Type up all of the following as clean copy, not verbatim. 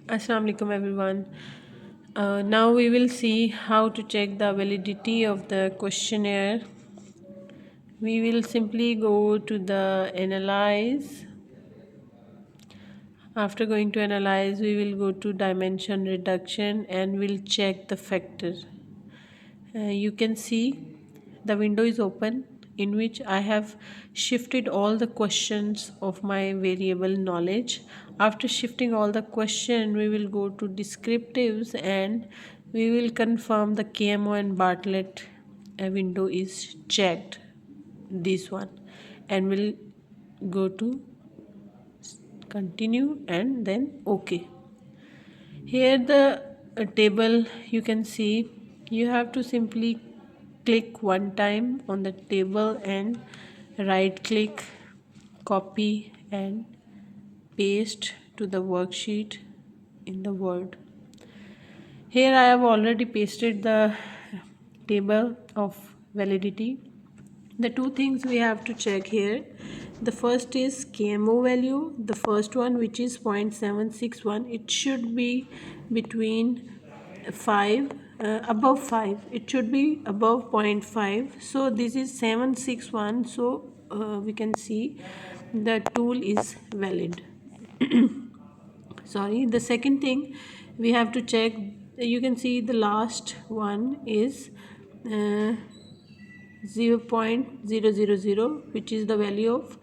Assalamu alaikum everyone. Now we will see how to check the validity of the questionnaire. We will simply go to the analyze. After going to analyze, we will go to dimension reduction and we'll check the factor. You can see the window is open in which I have shifted all the questions of my variable knowledge. After shifting all the question, we will go to descriptives and we will confirm the KMO and Bartlett window is checked, this one, and we'll go to continue and then OK. Here the table, you can see you have to simply click one time on the table and right click, copy and paste to the worksheet in the Word. Here I have already pasted the table of validity. The two things we have to check here, the first is KMO value, the first one which is 0.761. It should be between 5, above 5. It should be above 0.5. So this is 761. So we can see the tool is valid. Sorry, the second thing we have to check, you can see the last one is 0.000, which is the value of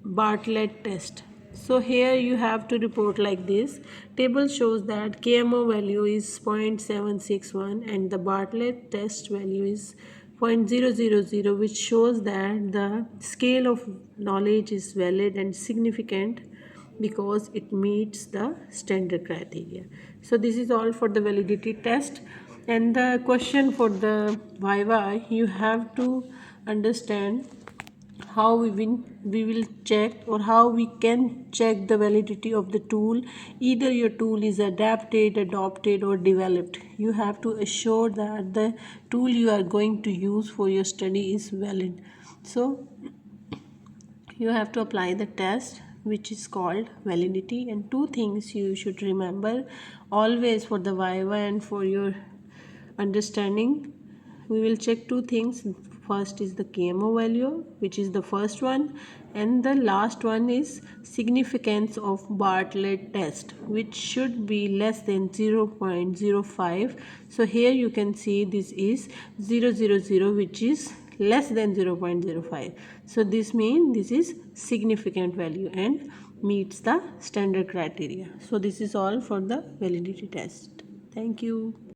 Bartlett test. So here you have to report like this. Table shows that KMO value is 0.761 and the Bartlett test value is 0.000, which shows that the scale of knowledge is valid and significant because it meets the standard criteria. So this is all for the validity test. And the question for the Viva, you have to understand how we will check, or how we can check the validity of the tool. Either your tool is adapted, adopted or developed. You have to assure that the tool you are going to use for your study is valid. So you have to apply the test which is called validity. And two things you should remember always for the Viva and for your understanding, we will check two things. First is the KMO value, which is the first one, and the last one is significance of Bartlett test, which should be less than 0.05. So here you can see this is 000, which is less than 0.05. So this means this is significant value and meets the standard criteria. So this is all for the validity test. Thank you.